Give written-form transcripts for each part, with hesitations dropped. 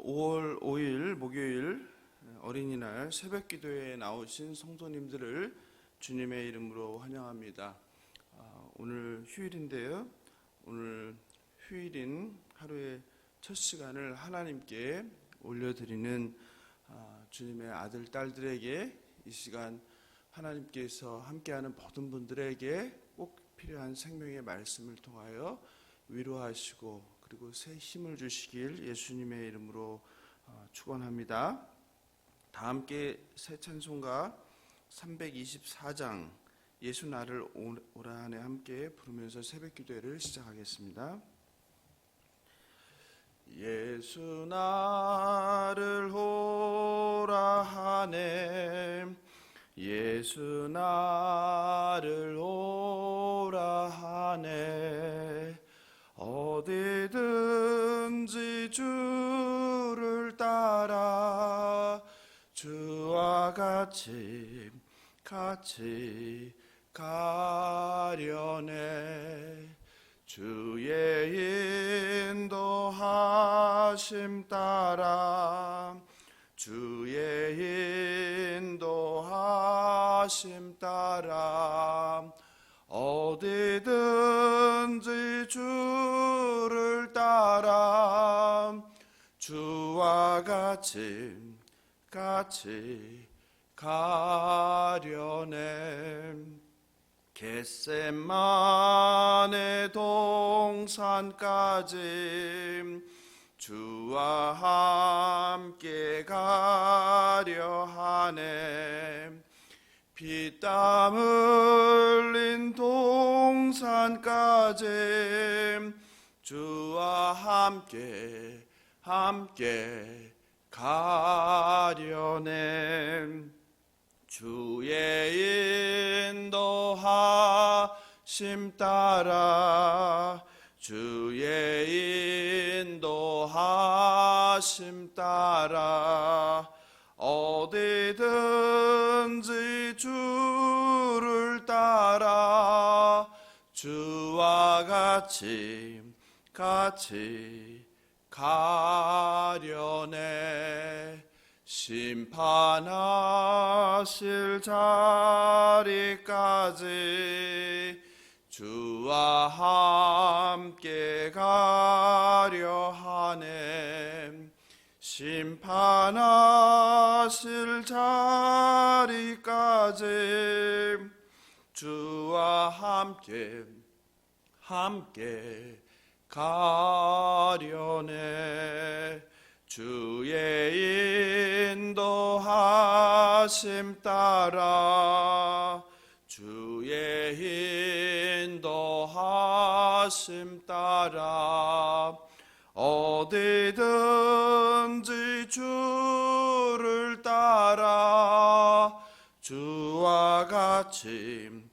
5월 5일 목요일 어린이날 새벽기도에 나오신 성도님들을 주님의 이름으로 환영합니다. 오늘 휴일인데요. 오늘 휴일인 하루의 첫 시간을 하나님께 올려드리는 주님의 아들, 딸들에게 이 시간 하나님께서 함께하는 모든 분들에게 꼭 필요한 생명의 말씀을 통하여 위로하시고 그리고 새 힘을 주시길 예수님의 이름으로 축원합니다. 다 함께 새 찬송가 324장 예수 나를 오라 하네 함께 부르면서 새벽 기도회를 시작하겠습니다. 예수 나를 오라 하네 예수 나를 오라 하네 어디든지 주를 따라 주와 같이 가려네 주의 인도하심 따라 주의 인도하심 따라 어디든지 주를 따라 주와 같이 가려네 겟세마네 동산까지 주와 함께 가려 하네 피땀 흘린 동산까지 주와 함께 가려네 주의 인도하심 따라 주의 인도하심 따라 어디든지 주를 따라 주와 같이 가려네 심판하실 자리까지 주와 함께 가려 하네 심판하실 자리까지 주와 함께 가려네 주의 인도하심 따라 주의 인도하심 따라 어디든지 주를 따라 주와 같이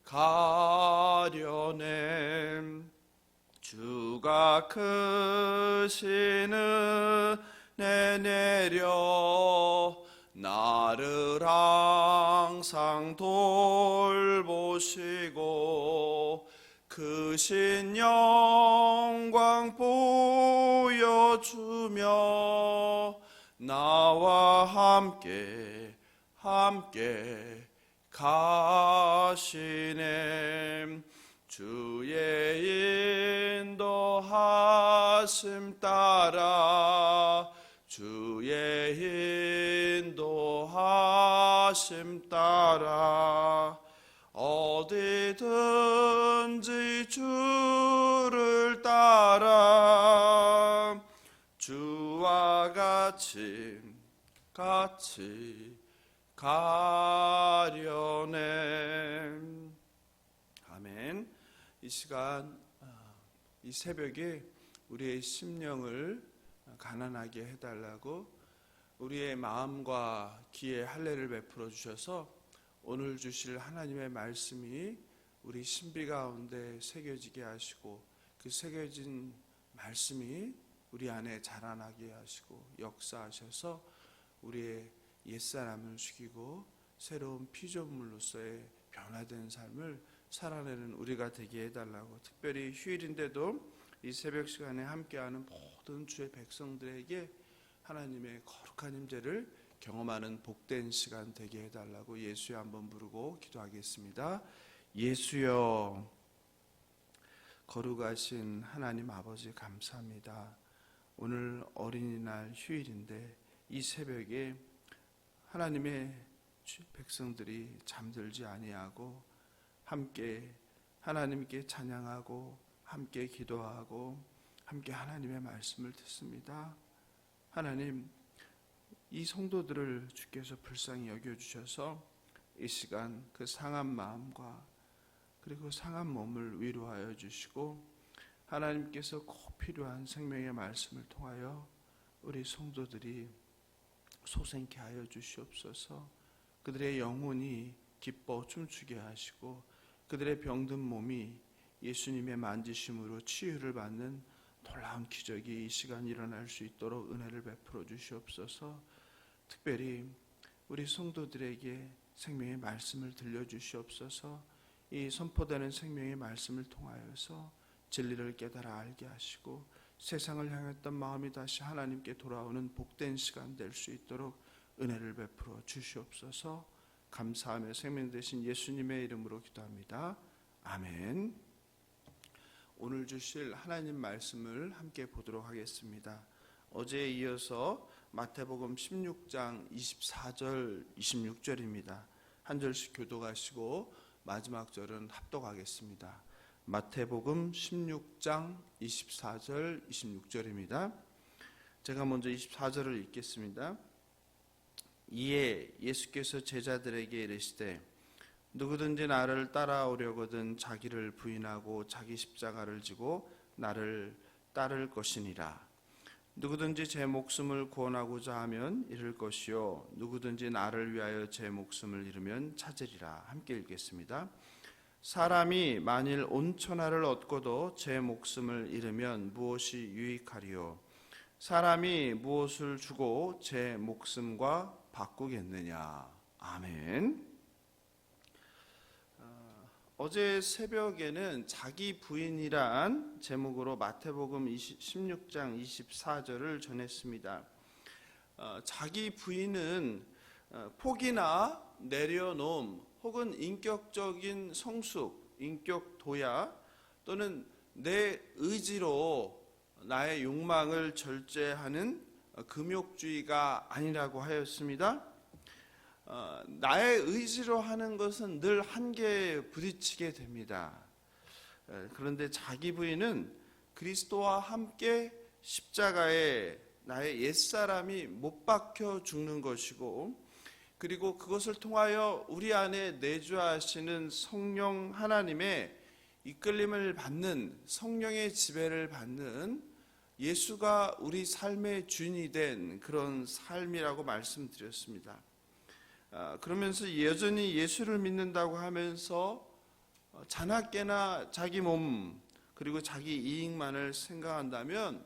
가려네 주가 크신 은혜 내려 나를 항상 돌보시고 크신 영광 보여주며 나와 함께 가시네 주의 인도하심 따라 주의 인도하심 따라 어디든지 주를 따라 주와 같이 가려네 아멘. 이 시간 이 새벽에 우리의 심령을 가난하게 해달라고 우리의 마음과 귀에 할례를 베풀어 주셔서 오늘 주실 하나님의 말씀이 우리 신비 가운데 새겨지게 하시고 그 새겨진 말씀이 우리 안에 자라나게 하시고 역사하셔서 우리의 옛사람을 죽이고 새로운 피조물로서의 변화된 삶을 살아내는 우리가 되게 해달라고 특별히 휴일인데도 이 새벽 시간에 함께하는 모든 주의 백성들에게 하나님의 거룩한 임재를 경험하는 복된 시간 되게 해달라고 예수여 한번 부르고 기도하겠습니다. 예수여, 거룩하신 하나님 아버지 감사합니다. 오늘 어린이날 휴일인데 이 새벽에 하나님의 백성들이 잠들지 아니하고 함께 하나님께 찬양하고 함께 기도하고 함께 하나님의 말씀을 듣습니다. 하나님, 이 성도들을 주께서 불쌍히 여겨주셔서 이 시간 그 상한 마음과 그리고 상한 몸을 위로하여 주시고 하나님께서 꼭 필요한 생명의 말씀을 통하여 우리 성도들이 소생케 하여 주시옵소서. 그들의 영혼이 기뻐 춤추게 하시고 그들의 병든 몸이 예수님의 만지심으로 치유를 받는 놀라운 기적이 이 시간 일어날 수 있도록 은혜를 베풀어 주시옵소서. 특별히 우리 성도들에게 생명의 말씀을 들려주시옵소서. 이 선포되는 생명의 말씀을 통하여서 진리를 깨달아 알게 하시고 세상을 향했던 마음이 다시 하나님께 돌아오는 복된 시간 될 수 있도록 은혜를 베풀어 주시옵소서. 감사하며 생명 되신 예수님의 이름으로 기도합니다. 아멘. 오늘 주실 하나님 말씀을 함께 보도록 하겠습니다. 어제에 이어서 마태복음 16장 24절 26절입니다. 한 절씩 교독하시고 마지막 절은 합독하겠습니다. 마태복음 16장 24절 26절입니다. 제가 먼저 24절을 읽겠습니다. 이에 예수께서 제자들에게 이르시되 누구든지 나를 따라오려거든 자기를 부인하고 자기 십자가를 지고 나를 따를 것이니라. 누구든지 제 목숨을 구원하고자 하면 잃을 것이요 누구든지 나를 위하여 제 목숨을 잃으면 찾으리라. 함께 읽겠습니다. 사람이 만일 온 천하를 얻고도 제 목숨을 잃으면 무엇이 유익하리요? 사람이 무엇을 주고 제 목숨과 바꾸겠느냐? 아멘. 어제 새벽에는 자기 부인이란 제목으로 마태복음 16장 24절을 전했습니다. 자기 부인은 포기나 내려놓음 혹은 인격적인 성숙, 인격 도야 또는 내 의지로 나의 욕망을 절제하는 금욕주의가 아니라고 하였습니다. 나의 의지로 하는 것은 늘 한계에 부딪히게 됩니다. 그런데 자기 부인은 그리스도와 함께 십자가에 나의 옛사람이 못 박혀 죽는 것이고 그리고 그것을 통하여 우리 안에 내주하시는 성령 하나님의 이끌림을 받는 성령의 지배를 받는 예수가 우리 삶의 주인이 된 그런 삶이라고 말씀드렸습니다. 그러면서 여전히 예수를 믿는다고 하면서 자나깨나 자기 몸 그리고 자기 이익만을 생각한다면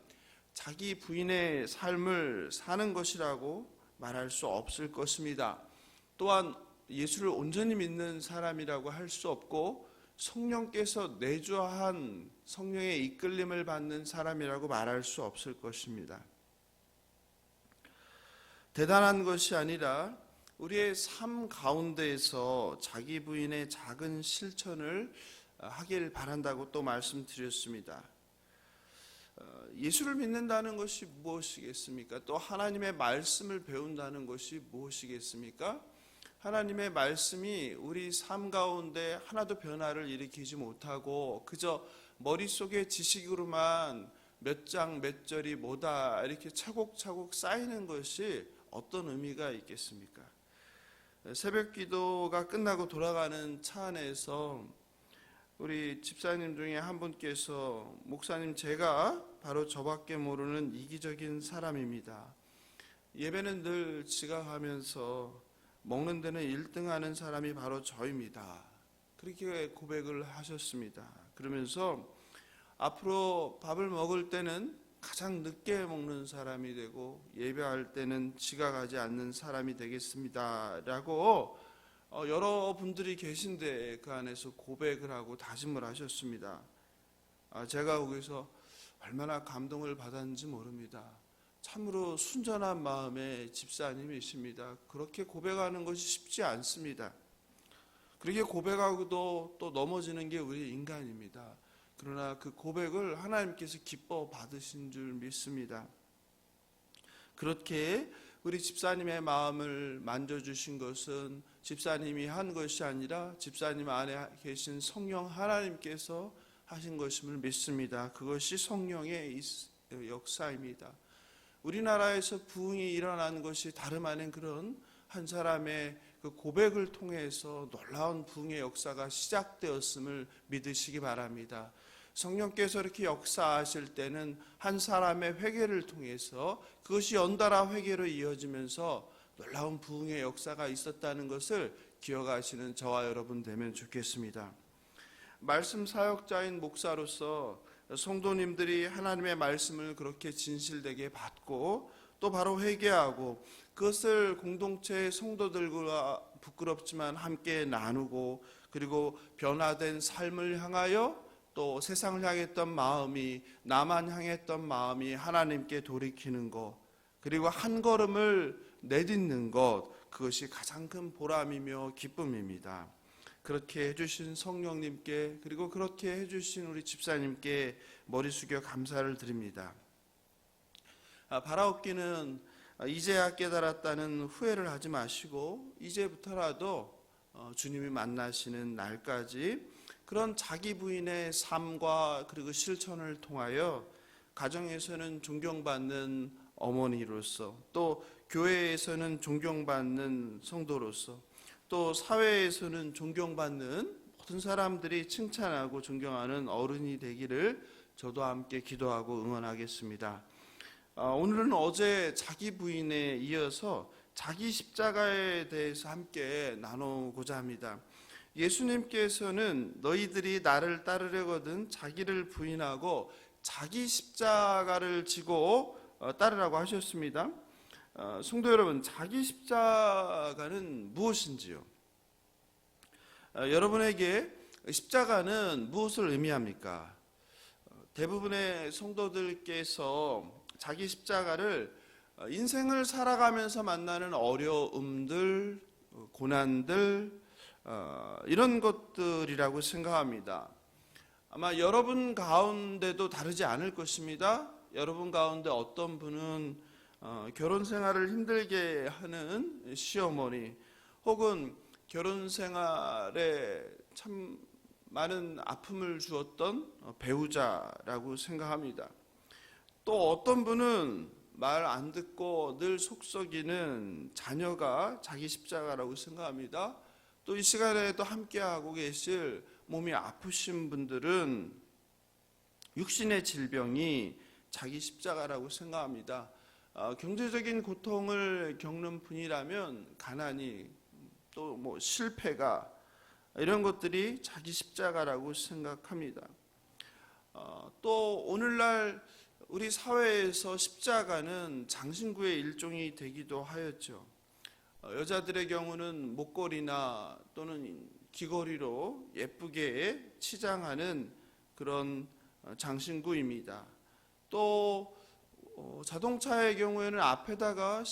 자기 부인의 삶을 사는 것이라고 말할 수 없을 것입니다. 또한 예수를 온전히 믿는 사람이라고 할 수 없고 성령께서 내주한 성령의 이끌림을 받는 사람이라고 말할 수 없을 것입니다. 대단한 것이 아니라 우리의 삶 가운데에서 자기 부인의 작은 실천을 하길 바란다고 또 말씀드렸습니다. 예수를 믿는다는 것이 무엇이겠습니까? 또 하나님의 말씀을 배운다는 것이 무엇이겠습니까? 하나님의 말씀이 우리 삶 가운데 하나도 변화를 일으키지 못하고 그저 머릿속에 지식으로만 몇 장 몇 절이 뭐다 이렇게 차곡차곡 쌓이는 것이 어떤 의미가 있겠습니까? 새벽 기도가 끝나고 돌아가는 차 안에서 우리 집사님 중에 한 분께서 목사님, 제가 바로 저밖에 모르는 이기적인 사람입니다. 예배는 늘 지각하면서 먹는 데는 1등하는 사람이 바로 저입니다. 그렇게 고백을 하셨습니다. 그러면서 앞으로 밥을 먹을 때는 가장 늦게 먹는 사람이 되고 예배할 때는 지각하지 않는 사람이 되겠습니다 라고 여러분들이 계신데 그 안에서 고백을 하고 다짐을 하셨습니다. 제가 거기서 얼마나 감동을 받았는지 모릅니다. 참으로 순전한 마음의 집사님이십니다. 그렇게 고백하는 것이 쉽지 않습니다. 그렇게 고백하고도 또 넘어지는 게 우리 인간입니다. 그러나 그 고백을 하나님께서 기뻐 받으신 줄 믿습니다. 그렇게 우리 집사님의 마음을 만져주신 것은 집사님이 한 것이 아니라 집사님 안에 계신 성령 하나님께서 하신 것임을 믿습니다. 그것이 성령의 역사입니다. 우리나라에서 부흥이 일어난 것이 다름 아닌 그런 한 사람의 그 고백을 통해서 놀라운 부흥의 역사가 시작되었음을 믿으시기 바랍니다. 성령께서 이렇게 역사하실 때는 한 사람의 회개를 통해서 그것이 연달아 회개로 이어지면서 놀라운 부흥의 역사가 있었다는 것을 기억하시는 저와 여러분 되면 좋겠습니다. 말씀 사역자인 목사로서 성도님들이 하나님의 말씀을 그렇게 진실되게 받고 또 바로 회개하고 그것을 공동체의 성도들과 부끄럽지만 함께 나누고 그리고 변화된 삶을 향하여 또 세상을 향했던 마음이 나만 향했던 마음이 하나님께 돌이키는 것 그리고 한 걸음을 내딛는 것 그것이 가장 큰 보람이며 기쁨입니다. 그렇게 해주신 성령님께 그리고 그렇게 해주신 우리 집사님께 머리 숙여 감사를 드립니다. 바라옵기는 이제야 깨달았다는 후회를 하지 마시고 이제부터라도 주님이 만나시는 날까지 그런 자기 부인의 삶과 그리고 실천을 통하여 가정에서는 존경받는 어머니로서 또 교회에서는 존경받는 성도로서 또 사회에서는 존경받는 모든 사람들이 칭찬하고 존경하는 어른이 되기를 저도 함께 기도하고 응원하겠습니다. 오늘은 어제 자기 부인에 이어서 자기 십자가에 대해서 함께 나누고자 합니다. 예수님께서는 너희들이 나를 따르려거든 자기를 부인하고 자기 십자가를 지고 따르라고 하셨습니다. 성도 여러분, 자기 십자가는 무엇인지요? 여러분에게 십자가는 무엇을 의미합니까? 대부분의 성도들께서 자기 십자가를 인생을 살아가면서 만나는 어려움들, 고난들 이런 것들이라고 생각합니다. 아마 여러분 가운데도 다르지 않을 것입니다. 여러분 가운데 어떤 분은 결혼 생활을 힘들게 하는 시어머니 혹은 결혼 생활에 참 많은 아픔을 주었던 배우자라고 생각합니다. 또 어떤 분은 말 안 듣고 늘 속썩이는 자녀가 자기 십자가라고 생각합니다. 또 이 시간에도 함께하고 계실 몸이 아프신 분들은 육신의 질병이 자기 십자가라고 생각합니다. 경제적인 고통을 겪는 분이라면 가난이 또 뭐 실패가 이런 것들이 자기 십자가라고 생각합니다. 또 오늘날 우리 사회에서 십자가는 장신구의 일종이 되기도 하였죠. 여자들의 경우는 목걸이나 또는 귀걸이로 예쁘게 치장하는 그런 장신구입니다. 또 자동차의 경우에는 앞에다가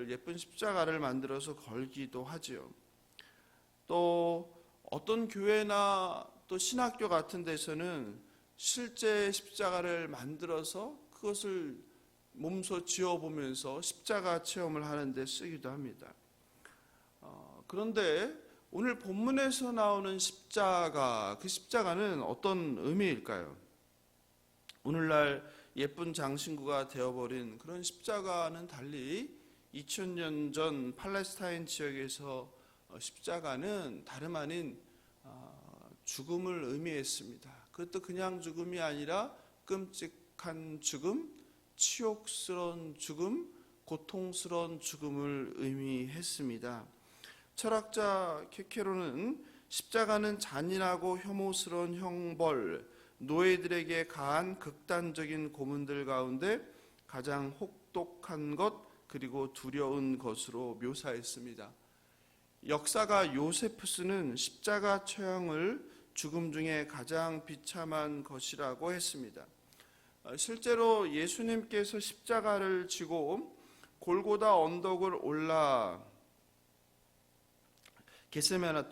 예쁜 십자가를 만들어서 걸기도 하죠. 또 어떤 교회나 또 신학교 같은 데서는 실제 십자가를 만들어서 그것을 몸소 지어보면서 십자가 체험을 하는 데 쓰기도 합니다. 그런데 오늘 본문에서 나오는 십자가, 그 십자가는 어떤 의미일까요? 오늘날 예쁜 장신구가 되어버린 그런 십자가는 달리 2000년 전 팔레스타인 지역에서 십자가는 다름 아닌 죽음을 의미했습니다. 그것도 그냥 죽음이 아니라 끔찍한 죽음, 치욕스러운 죽음, 고통스러운 죽음을 의미했습니다. 철학자 케케로는 십자가는 잔인하고 혐오스러운 형벌, 노예들에게 가한 극단적인 고문들 가운데 가장 혹독한 것 그리고 두려운 것으로 묘사했습니다. 역사가 요세푸스는 십자가 처형을 죽음 중에 가장 비참한 것이라고 했습니다. 실제로 예수님께서 십자가를 지고 골고다 언덕을 올라 겟세마네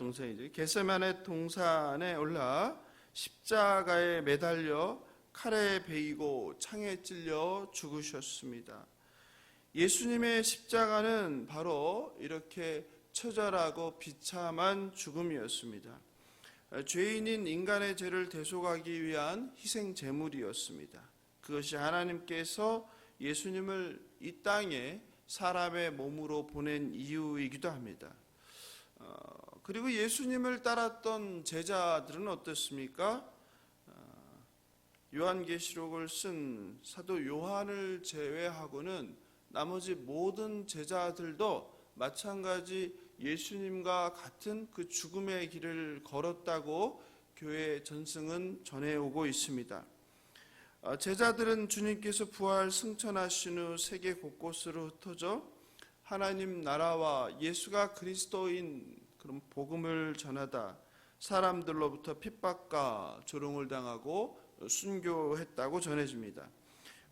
동산에 올라 십자가에 매달려 칼에 베이고 창에 찔려 죽으셨습니다. 예수님의 십자가는 바로 이렇게 처절하고 비참한 죽음이었습니다. 죄인인 인간의 죄를 대속하기 위한 희생 제물이었습니다. 그것이 하나님께서 예수님을 이 땅에 사람의 몸으로 보낸 이유이기도 합니다. 그리고 예수님을 따랐던 제자들은 어떻습니까? 요한계시록을 쓴 사도 요한을 제외하고는 나머지 모든 제자들도 마찬가지 예수님과 같은 그 죽음의 길을 걸었다고 교회 전승은 전해오고 있습니다. 제자들은 주님께서 부활 승천하신 후 세계 곳곳으로 흩어져 하나님 나라와 예수가 그리스도인 그런 복음을 전하다 사람들로부터 핍박과 조롱을 당하고 순교했다고 전해집니다.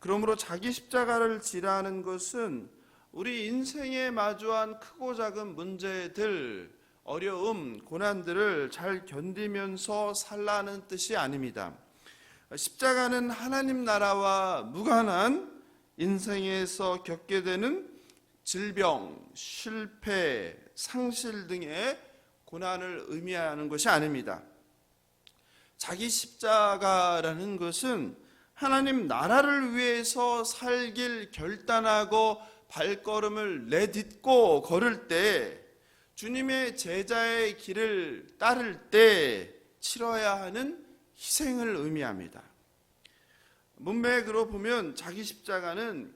그러므로 자기 십자가를 지라는 것은 우리 인생에 마주한 크고 작은 문제들, 어려움, 고난들을 잘 견디면서 살라는 뜻이 아닙니다. 십자가는 하나님 나라와 무관한 인생에서 겪게 되는 질병, 실패, 상실 등의 고난을 의미하는 것이 아닙니다. 자기 십자가라는 것은 하나님 나라를 위해서 살길 결단하고 발걸음을 내딛고 걸을 때, 주님의 제자의 길을 따를 때 치러야 하는 희생을 의미합니다. 문맥으로 보면 자기 십자가는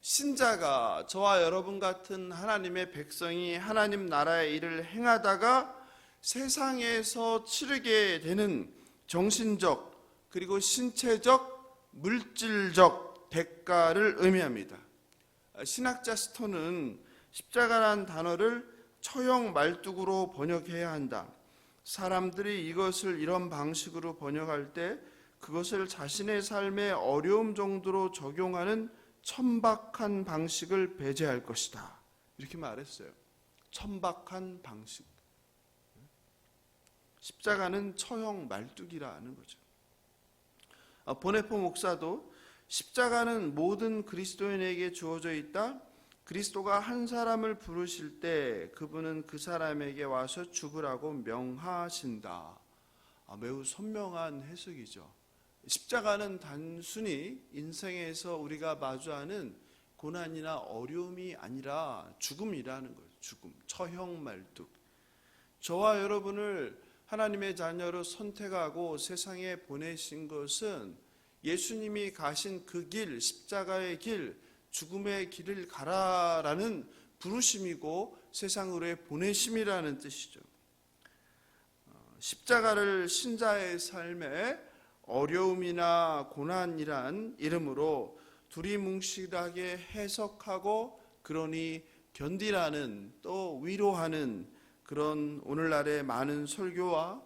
신자가, 저와 여러분 같은 하나님의 백성이 하나님 나라의 일을 행하다가 세상에서 치르게 되는 정신적 그리고 신체적, 물질적 대가를 의미합니다. 신학자 스톤은 십자가라는 단어를 처형 말뚝으로 번역해야 한다. 사람들이 이것을 이런 방식으로 번역할 때 그것을 자신의 삶의 어려움 정도로 적용하는 천박한 방식을 배제할 것이다. 이렇게 말했어요. 천박한 방식. 십자가는 처형 말뚝이라는 거죠. 보네포 목사도 십자가는 모든 그리스도인에게 주어져 있다. 그리스도가 한 사람을 부르실 때 그분은 그 사람에게 와서 죽으라고 명하신다. 매우 선명한 해석이죠. 십자가는 단순히 인생에서 우리가 마주하는 고난이나 어려움이 아니라 죽음이라는 거예요. 죽음, 처형 말뚝. 저와 여러분을 하나님의 자녀로 선택하고 세상에 보내신 것은 예수님이 가신 그 길, 십자가의 길, 죽음의 길을 가라라는 부르심이고 세상으로의 보내심이라는 뜻이죠. 십자가를 신자의 삶에 어려움이나 고난이란 이름으로 두리뭉실하게 해석하고 그러니 견디라는, 또 위로하는 그런 오늘날의 많은 설교와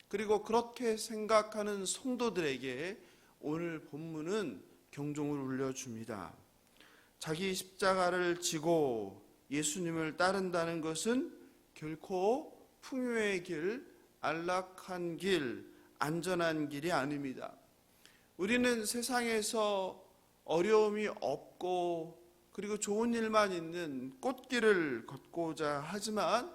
그리고 그렇게 생각하는 성도들에게 오늘 본문은 경종을 울려줍니다. 자기 십자가를 지고 예수님을 따른다는 것은 결코 풍요의 길, 안락한 길, 안전한 길이 아닙니다. 우리는 세상에서 어려움이 없고 그리고 좋은 일만 있는 꽃길을 걷고자 하지만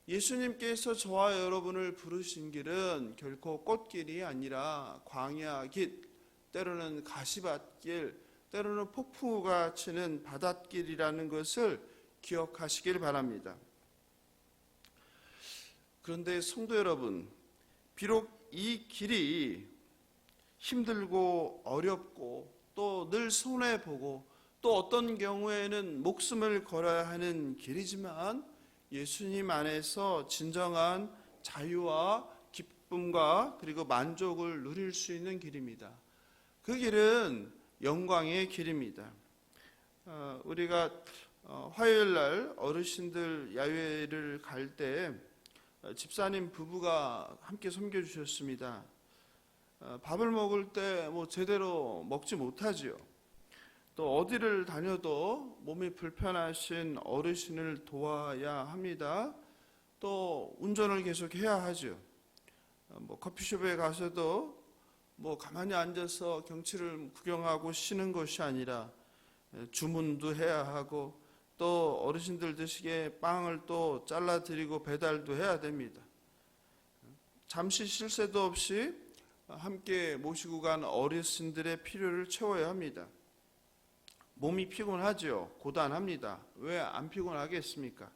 예수님께서 저와 여러분을 부르신 길은 결코 꽃길이 아니라 광야 길, 때로는 가시밭길, 때로는 폭풍우가 치는 바닷길이라는 것을 기억하시길 바랍니다. 그런데 성도 여러분, 비록 이 길이 힘들고 어렵고 또 늘 손해보고 또 어떤 경우에는 목숨을 걸어야 하는 길이지만 예수님 안에서 진정한 자유와 기쁨과 그리고 만족을 누릴 수 있는 길입니다. 그 길은 영광의 길입니다. 우리가 화요일 날 어르신들 야외를 갈 때 집사님 부부가 함께 섬겨주셨습니다. 밥을 먹을 때 제대로 먹지 못하지요. 또 어디를 다녀도 몸이 불편하신 어르신을 도와야 합니다. 또 운전을 계속 해야 하죠. 커피숍에 가서도 가만히 앉아서 경치를 구경하고 쉬는 것이 아니라 주문도 해야 하고, 또 어르신들 드시게 빵을 또 잘라드리고 배달도 해야 됩니다. 잠시 쉴 새도 없이 함께 모시고 간 어르신들의 필요를 채워야 합니다. 몸이 피곤하죠. 고단합니다. 왜 안 피곤하겠습니까?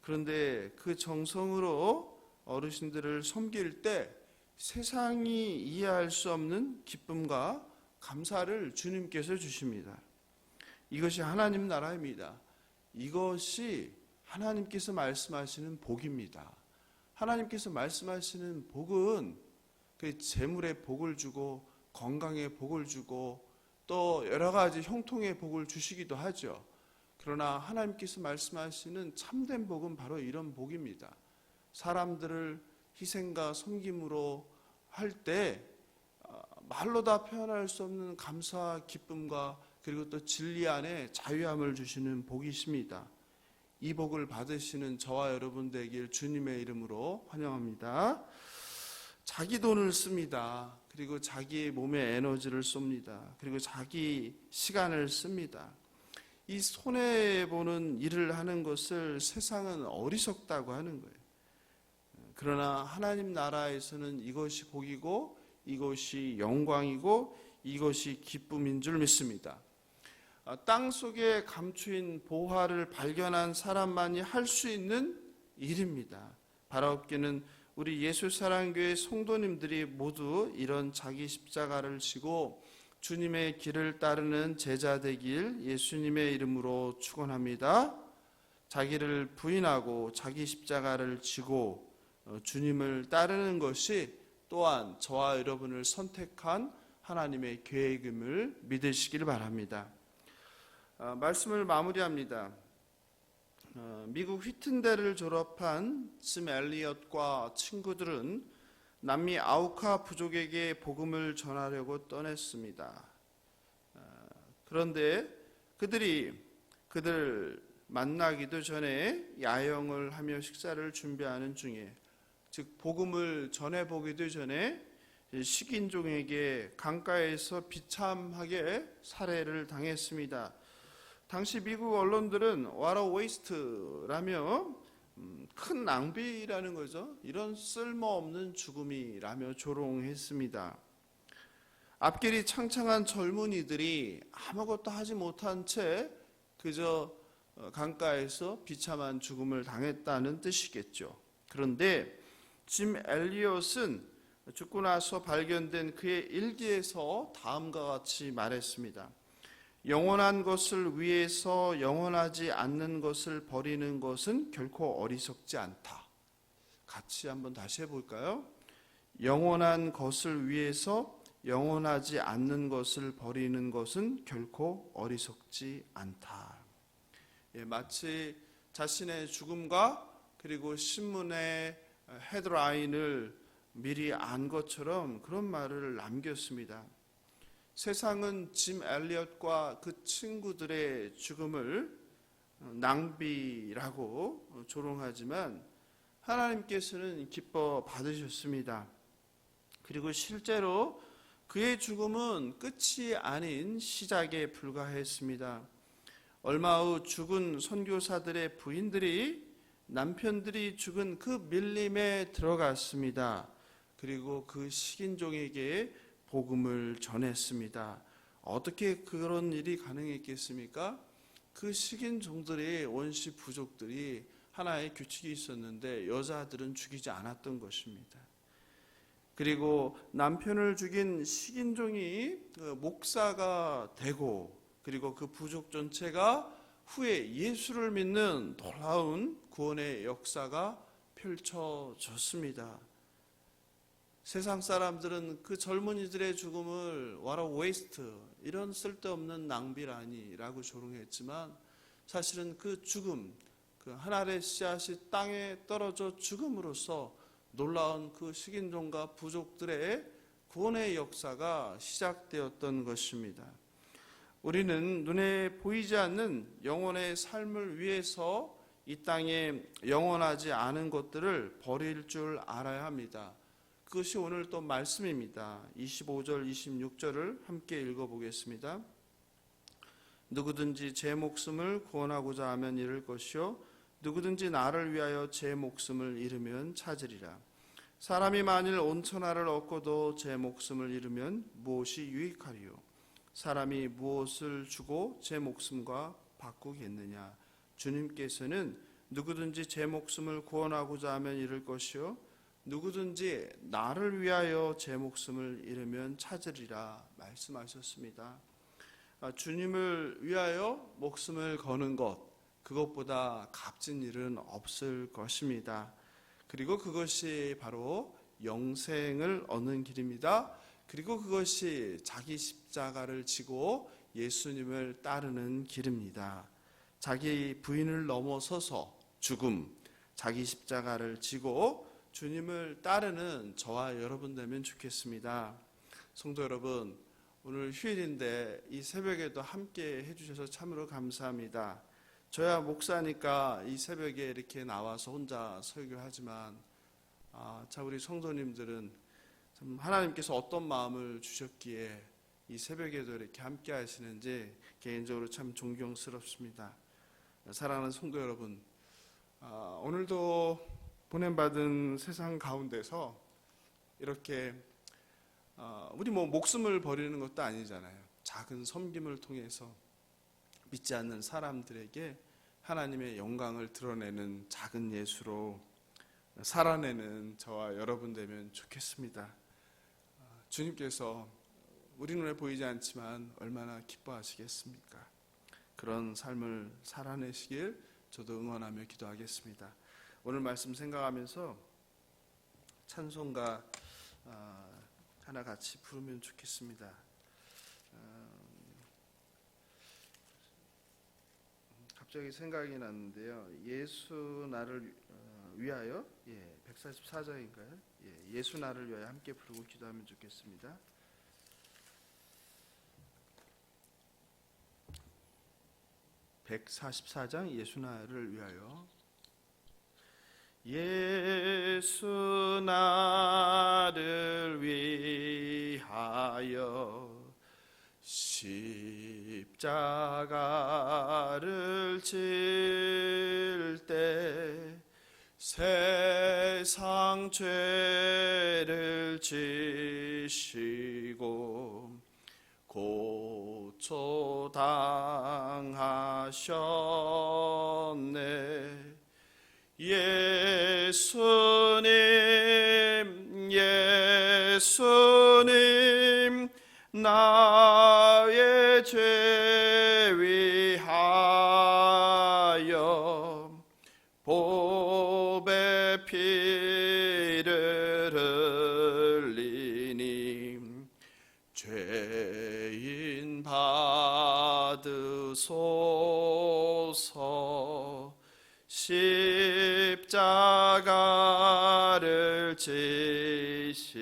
그런데 그 정성으로 어르신들을 섬길 때 세상이 이해할 수 없는 기쁨과 감사를 주님께서 주십니다. 이것이 하나님 나라입니다. 이것이 하나님께서 말씀하시는 복입니다. 하나님께서 말씀하시는 복은 그 재물의 복을 주고 건강의 복을 주고 또 여러 가지 형통의 복을 주시기도 하죠. 그러나 하나님께서 말씀하시는 참된 복은 바로 이런 복입니다. 사람들을 희생과 섬김으로 할 때 말로 다 표현할 수 없는 감사와 기쁨과 그리고 또 진리 안에 자유함을 주시는 복이십니다. 이 복을 받으시는 저와 여러분 되길 주님의 이름으로 환영합니다. 자기 돈을 씁니다. 그리고 자기 몸에 에너지를 쏩니다. 그리고 자기 시간을 씁니다. 이 손해보는 일을 하는 것을 세상은 어리석다고 하는 거예요. 그러나 하나님 나라에서는 이것이 복이고 이것이 영광이고 이것이 기쁨인 줄 믿습니다. 땅 속에 감추인 보화를 발견한 사람만이 할 수 있는 일입니다. 바라옵기는 우리 예수사랑교회 성도님들이 모두 이런 자기 십자가를 지고 주님의 길을 따르는 제자 되길 예수님의 이름으로 축원합니다. 자기를 부인하고 자기 십자가를 지고 주님을 따르는 것이 또한 저와 여러분을 선택한 하나님의 계획임을 믿으시길 바랍니다. 말씀을 마무리합니다. 미국 휘튼대를 졸업한 짐 엘리엇과 친구들은 남미 아우카 부족에게 복음을 전하려고 떠났습니다. 그런데 그들 만나기도 전에 야영을 하며 식사를 준비하는 중에, 즉 복음을 전해보기도 전에 식인종에게 강가에서 비참하게 살해를 당했습니다. 당시 미국 언론들은 와러 웨이스트라며 큰 낭비라는 거죠. 이런 쓸모없는 죽음이라며 조롱했습니다. 앞길이 창창한 젊은이들이 아무것도 하지 못한 채 그저 강가에서 비참한 죽음을 당했다는 뜻이겠죠. 그런데 짐 엘리엇은 죽고 나서 발견된 그의 일기에서 다음과 같이 말했습니다. 영원한 것을 위해서 영원하지 않는 것을 버리는 것은 결코 어리석지 않다. 같이 한번 다시 해볼까요? 영원한 것을 위해서 영원하지 않는 것을 버리는 것은 결코 어리석지 않다. 마치 자신의 죽음과 그리고 신문의 헤드라인을 미리 안 것처럼 그런 말을 남겼습니다. 세상은 짐 엘리엇과 그 친구들의 죽음을 낭비라고 조롱하지만 하나님께서는 기뻐 받으셨습니다. 그리고 실제로 그의 죽음은 끝이 아닌 시작에 불과했습니다. 얼마 후 죽은 선교사들의 부인들이 남편들이 죽은 그 밀림에 들어갔습니다. 그리고 그 식인종에게 복음을 전했습니다. 어떻게 그런 일이 가능했겠습니까? 그 식인종들의 원시 부족들이 하나의 규칙이 있었는데 여자들은 죽이지 않았던 것입니다. 그리고 남편을 죽인 식인종이 목사가 되고 그리고 그 부족 전체가 후에 예수를 믿는 놀라운 구원의 역사가 펼쳐졌습니다. 세상 사람들은 그 젊은이들의 죽음을 What a waste, 이런 쓸데없는 낭비라니라고 조롱했지만 사실은 그 죽음, 그 한 알의 씨앗이 땅에 떨어져 죽음으로써 놀라운 그 식인종과 부족들의 구원의 역사가 시작되었던 것입니다. 우리는 눈에 보이지 않는 영혼의 삶을 위해서 이 땅에 영원하지 않은 것들을 버릴 줄 알아야 합니다. 그것이 오늘 또 말씀입니다. 25절 26절을 함께 읽어보겠습니다. 누구든지 제 목숨을 구원하고자 하면 잃을 것이요 누구든지 나를 위하여 제 목숨을 잃으면 찾으리라. 사람이 만일 온 천하를 얻고도 제 목숨을 잃으면 무엇이 유익하리요? 사람이 무엇을 주고 제 목숨과 바꾸겠느냐? 주님께서는 누구든지 제 목숨을 구원하고자 하면 잃을 것이요 누구든지 나를 위하여 제 목숨을 잃으면 찾으리라 말씀하셨습니다. 주님을 위하여 목숨을 거는 것, 그것보다 값진 일은 없을 것입니다. 그리고 그것이 바로 영생을 얻는 길입니다. 그리고 그것이 자기 십자가를 지고 예수님을 따르는 길입니다. 자기 부인을 넘어서서 죽음, 자기 십자가를 지고 주님을 따르는 저와 여러분 되면 좋겠습니다. 성도 여러분, 오늘 휴일인데 이 새벽에도 함께 해주셔서 참으로 감사합니다. 저야 목사니까 이 새벽에 이렇게 나와서 혼자 설교하지만 우리 성도님들은 참 하나님께서 어떤 마음을 주셨기에 이 새벽에도 이렇게 함께 하시는지 개인적으로 참 존경스럽습니다. 사랑하는 성도 여러분, 오늘도 보냄받은 세상 가운데서 이렇게 우리 목숨을 버리는 것도 아니잖아요. 작은 섬김을 통해서 믿지 않는 사람들에게 하나님의 영광을 드러내는 작은 예수로 살아내는 저와 여러분 되면 좋겠습니다. 주님께서 우리 눈에 보이지 않지만 얼마나 기뻐하시겠습니까? 그런 삶을 살아내시길 저도 응원하며 기도하겠습니다. 오늘 말씀 생각하면서 찬송가 하나 같이 부르면 좋겠습니다. 갑자기 생각이 났는데요. 예수 나를 위하여 144장인가요? 예수 나를 위하여 함께 부르고 기도하면 좋겠습니다. (144장) 예수 나를 위하여. 예수 나를 위하여 십자가를 질 때 세상 죄를 지시고 고초 당하셨네. 예수님 예수님 나의 죄 위하여 보배 피를 흘리니 죄인 받으소서. 십자가를 지심은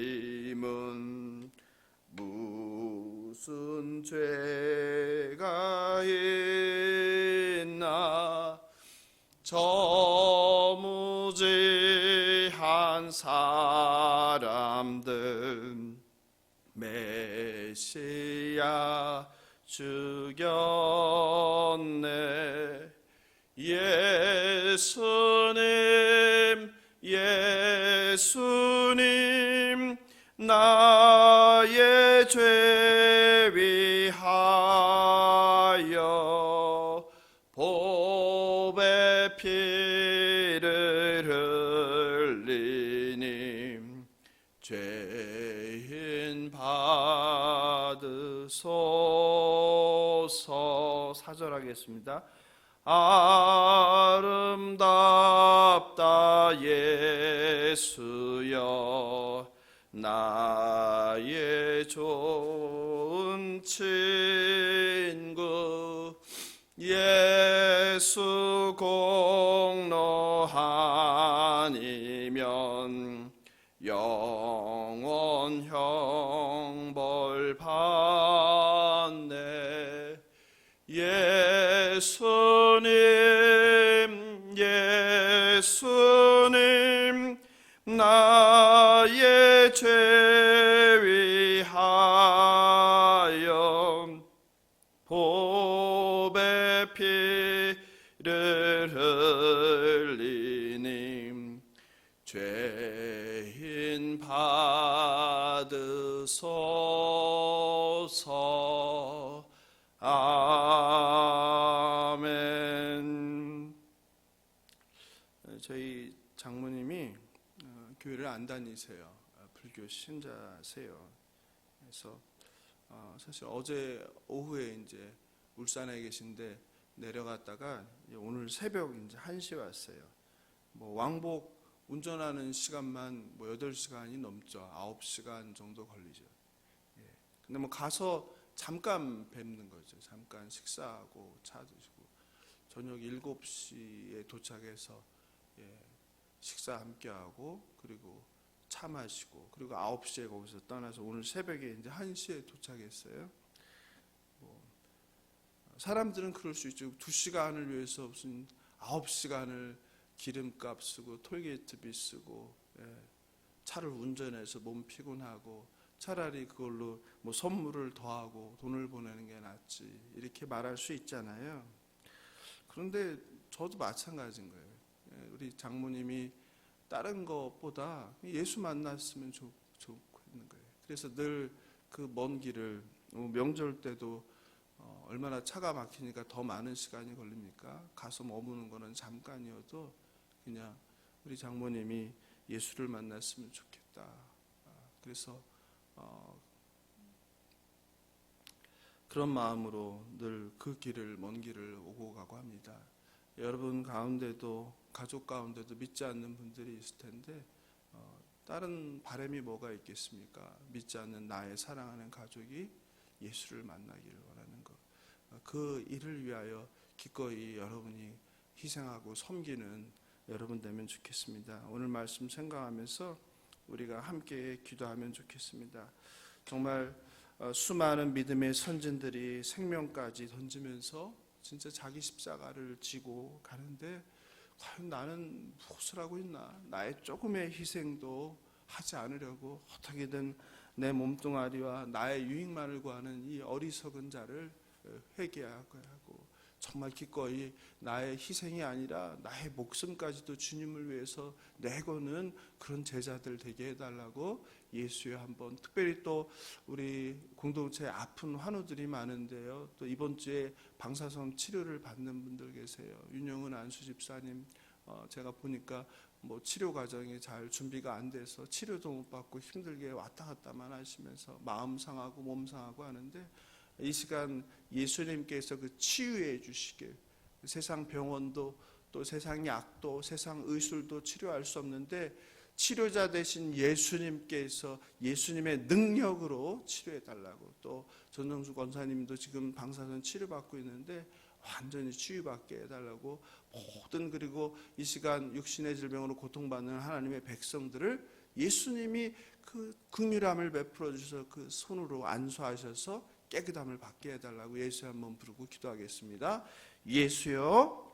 무슨 죄가 있나? 저 무지한 사람들 메시아 죽였네. 예수님 예수님 나의 죄 위하여 보배 피를 흘리니 죄인 받으소서. 4절 하겠습니다. 아름답다 예수여 나의 좋은 친구. 예수 공로 아니면 주옵소서. 아멘. 저희 장모님이 교회를 안 다니세요. 불교 신자세요. 그래서 사실 어제 오후에 이제 울산에 계신데 내려갔다가 오늘 새벽 이제 1시에 왔어요. 뭐 왕복 운전하는 시간만 뭐 8시간이 넘죠. 9시간 정도 걸리죠. 예. 근데 뭐 가서 잠깐 뵙는 거죠. 잠깐 식사하고 차 드시고 저녁 7시에 도착해서 식사 함께 하고 그리고 차 마시고 그리고 9시에 거기서 떠나서 오늘 새벽에 이제 1시에 도착했어요. 사람들은 그럴 수 있죠. 2시간을 위해서 무슨 9시간을 기름값 쓰고 톨게이트비 쓰고 차를 운전해서 몸 피곤하고 차라리 그걸로 뭐 선물을 더하고 돈을 보내는 게 낫지 이렇게 말할 수 있잖아요. 그런데 저도 마찬가지인 거예요. 우리 장모님이 다른 것보다 예수 만났으면 좋겠는 거예요. 그래서 늘 그 먼 길을 명절 때도 얼마나 차가 막히니까 더 많은 시간이 걸립니까? 가서 머무는 거는 잠깐이어도 그냥 우리 장모님이 예수를 만났으면 좋겠다. 그래서 그런 마음으로 늘 그 길을 먼 길을 오고 가고 합니다. 여러분 가운데도 가족 가운데도 믿지 않는 분들이 있을 텐데 다른 바람이 뭐가 있겠습니까? 믿지 않는 나의 사랑하는 가족이 예수를 만나기를 원하는 것. 그 일을 위하여 기꺼이 여러분이 희생하고 섬기는 여러분 되면 좋겠습니다. 오늘 말씀 생각하면서 우리가 함께 기도하면 좋겠습니다. 정말 수많은 믿음의 선진들이 생명까지 던지면서 진짜 자기 십자가를 지고 가는데 과연 나는 무엇을 하고 있나? 나의 조금의 희생도 하지 않으려고 어떻게든 내 몸뚱아리와 나의 유익만을 구하는 이 어리석은 자를 회개하고 하고 정말 기꺼이 나의 희생이 아니라 나의 목숨까지도 주님을 위해서 내거는 그런 제자들 되게 해달라고 예수에 한번 특별히 또 우리 공동체에 아픈 환우들이 많은데요. 또 이번 주에 방사선 치료를 받는 분들 계세요. 윤영은 안수 집사님 제가 보니까 뭐 치료 과정이 잘 준비가 안 돼서 치료도 못 받고 힘들게 왔다 갔다만 하시면서 마음 상하고 몸 상하고 하는데 이 시간 예수님께서 그 치유해 주시길 세상 병원도 또 세상 약도 세상 의술도 치료할 수 없는데 치료자 되신 예수님께서 예수님의 능력으로 치료해 달라고 또 전정수 권사님도 지금 방사선 치료받고 있는데 완전히 치유받게 해달라고 모든 그리고 이 시간 육신의 질병으로 고통받는 하나님의 백성들을 예수님이 그 긍휼함을 베풀어 주셔서 그 손으로 안수하셔서 깨끗함을 받게 해달라고 예수에 한번 부르고 기도하겠습니다. 예수여